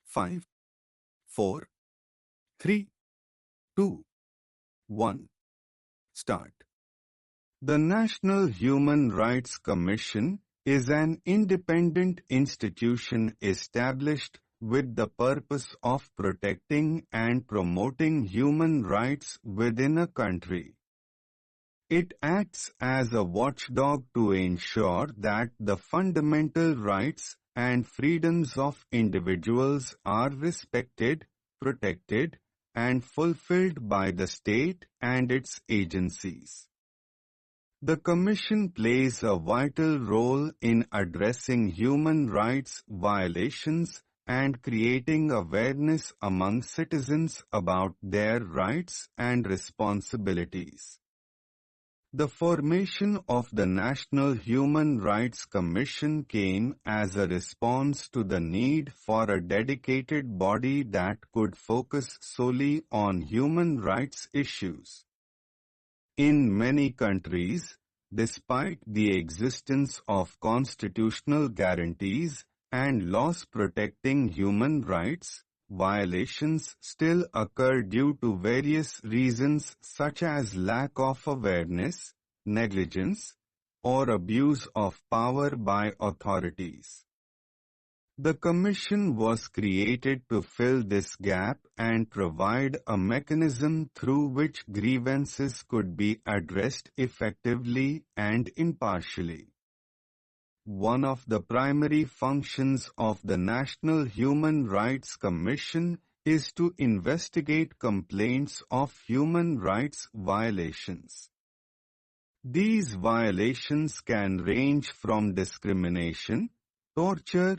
5, 4, 3, 2, 1. Start. The National Human Rights Commission is an independent institution established with the purpose of protecting and promoting human rights within a country. It acts as a watchdog to ensure that the fundamental rights and freedoms of individuals are respected, protected, and fulfilled by the state and its agencies. The Commission plays a vital role in addressing human rights violations and creating awareness among citizens about their rights and responsibilities. The formation of the National Human Rights Commission came as a response to the need for a dedicated body that could focus solely on human rights issues. In many countries, despite the existence of constitutional guarantees and laws protecting human rights, violations still occur due to various reasons such as lack of awareness, negligence, or abuse of power by authorities. The Commission was created to fill this gap and provide a mechanism through which grievances could be addressed effectively and impartially. One of the primary functions of the National Human Rights Commission is to investigate complaints of human rights violations. These violations can range from discrimination, torture,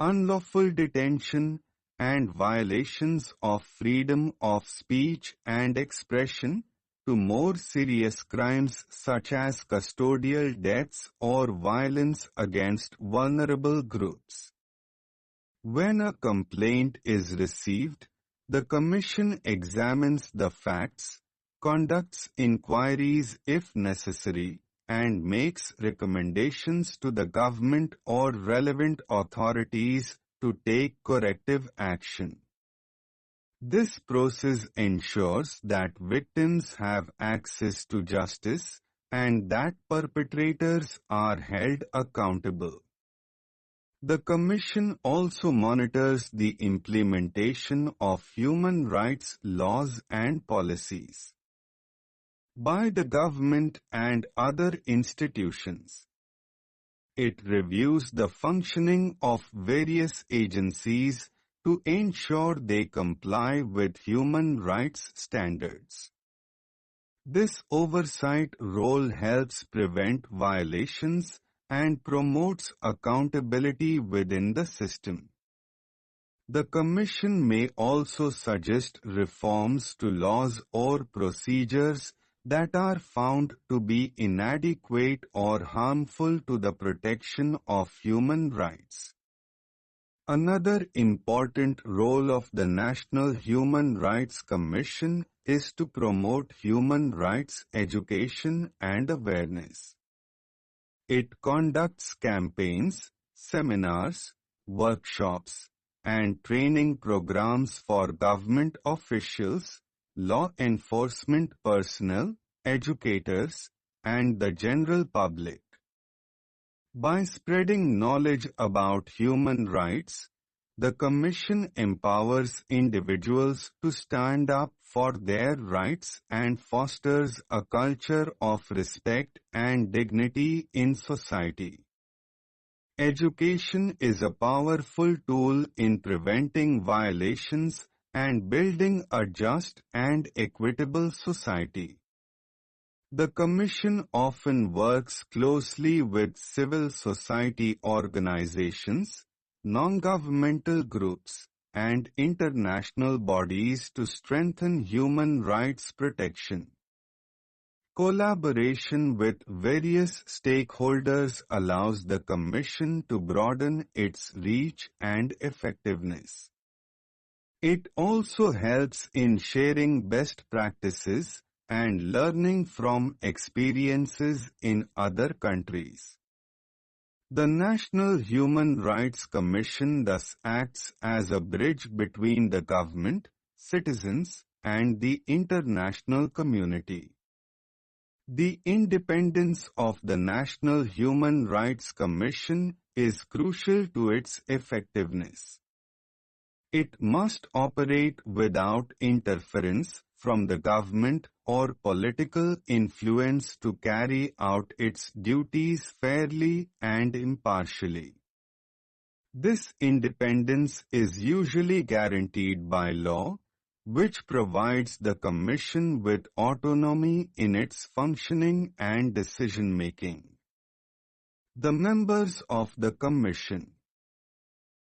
unlawful detention, and violations of freedom of speech and expression, to more serious crimes such as custodial deaths or violence against vulnerable groups. When a complaint is received, the Commission examines the facts, conducts inquiries if necessary, and makes recommendations to the government or relevant authorities to take corrective action. This process ensures that victims have access to justice and that perpetrators are held accountable. The Commission also monitors the implementation of human rights laws and policies by the government and other institutions. It reviews the functioning of various agencies to ensure they comply with human rights standards. This oversight role helps prevent violations and promotes accountability within the system. The Commission may also suggest reforms to laws or procedures that are found to be inadequate or harmful to the protection of human rights. Another important role of the National Human Rights Commission is to promote human rights education and awareness. It conducts campaigns, seminars, workshops, and training programs for government officials, law enforcement personnel, educators, and the general public. By spreading knowledge about human rights, the Commission empowers individuals to stand up for their rights and fosters a culture of respect and dignity in society. Education is a powerful tool in preventing violations and building a just and equitable society. The Commission often works closely with civil society organizations, non-governmental groups, and international bodies to strengthen human rights protection. Collaboration with various stakeholders allows the Commission to broaden its reach and effectiveness. It also helps in sharing best practices and learning from experiences in other countries. The National Human Rights Commission thus acts as a bridge between the government, citizens, and the international community. The independence of the National Human Rights Commission is crucial to its effectiveness. It must operate without interference from the government or political influence to carry out its duties fairly and impartially. This independence is usually guaranteed by law, which provides the Commission with autonomy in its functioning and decision-making. The members of the Commission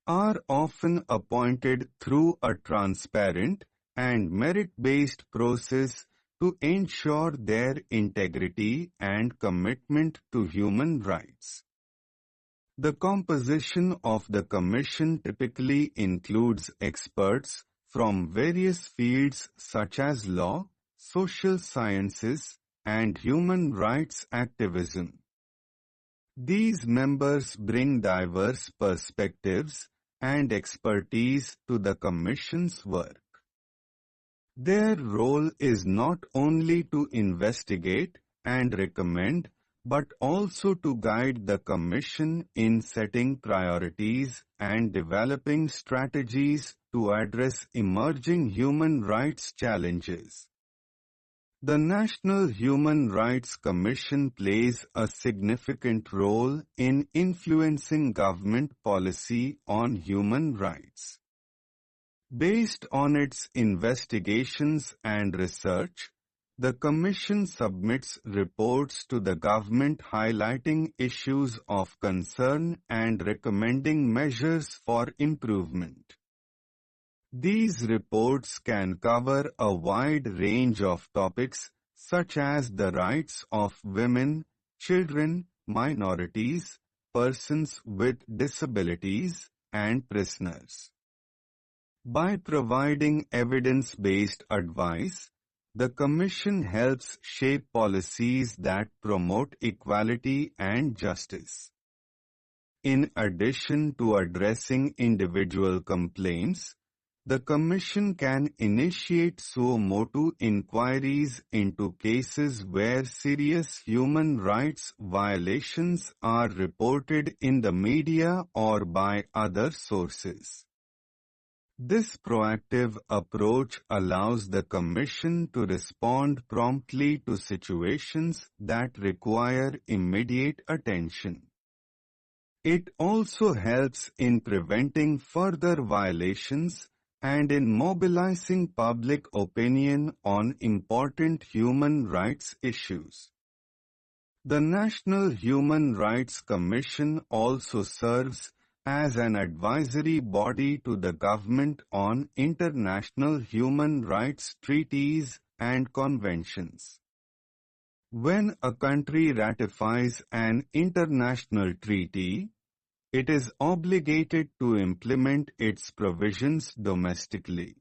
are often appointed through a transparent and merit-based process to ensure their integrity and commitment to human rights. The composition of the Commission typically includes experts from various fields such as law, social sciences, and human rights activism. These members bring diverse perspectives and expertise to the Commission's work. Their role is not only to investigate and recommend, but also to guide the Commission in setting priorities and developing strategies to address emerging human rights challenges. The National Human Rights Commission plays a significant role in influencing government policy on human rights. Based on its investigations and research, the Commission submits reports to the government highlighting issues of concern and recommending measures for improvement. These reports can cover a wide range of topics such as the rights of women, children, minorities, persons with disabilities, and prisoners. By providing evidence-based advice, the Commission helps shape policies that promote equality and justice. In addition to addressing individual complaints, the Commission can initiate suo motu inquiries into cases where serious human rights violations are reported in the media or by other sources. This proactive approach allows the Commission to respond promptly to situations that require immediate attention. It also helps in preventing further violations and in mobilizing public opinion on important human rights issues. The National Human Rights Commission also serves as an advisory body to the government on international human rights treaties and conventions. When a country ratifies an international treaty, it is obligated to implement its provisions domestically.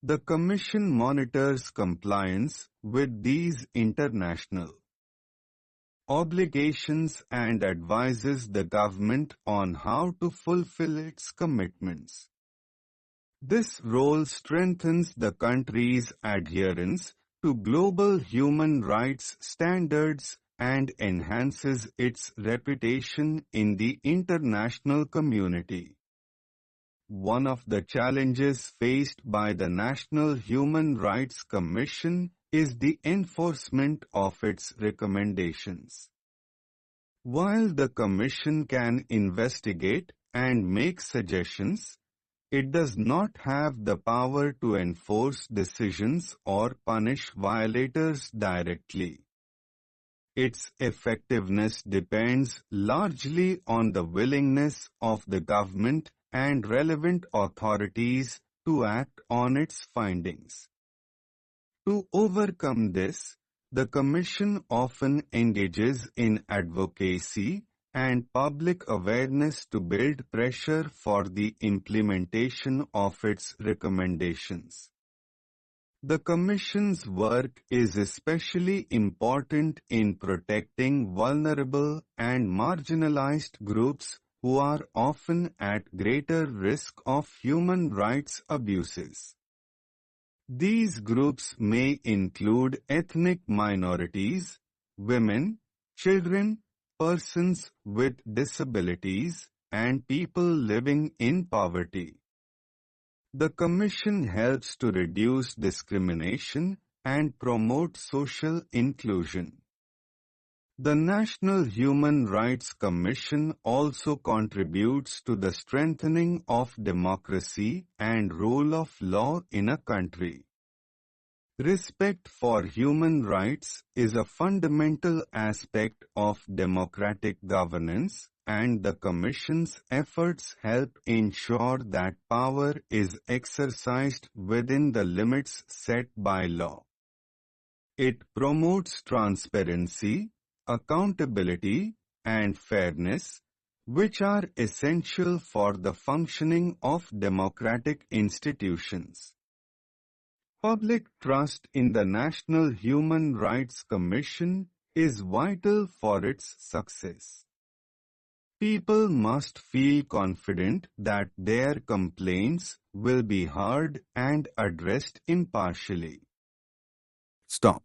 The Commission monitors compliance with these international obligations and advises the government on how to fulfill its commitments. This role strengthens the country's adherence to global human rights standards and enhances its reputation in the international community. One of the challenges faced by the National Human Rights Commission is the enforcement of its recommendations. While the Commission can investigate and make suggestions, it does not have the power to enforce decisions or punish violators directly. Its effectiveness depends largely on the willingness of the government and relevant authorities to act on its findings. To overcome this, the Commission often engages in advocacy and public awareness to build pressure for the implementation of its recommendations. The Commission's work is especially important in protecting vulnerable and marginalized groups who are often at greater risk of human rights abuses. These groups may include ethnic minorities, women, children, persons with disabilities, and people living in poverty. The Commission helps to reduce discrimination and promote social inclusion. The National Human Rights Commission also contributes to the strengthening of democracy and rule of law in a country. Respect for human rights is a fundamental aspect of democratic governance, and the Commission's efforts help ensure that power is exercised within the limits set by law. It promotes transparency, accountability, and fairness, which are essential for the functioning of democratic institutions. Public trust in the National Human Rights Commission is vital for its success. People must feel confident that their complaints will be heard and addressed impartially. Stop.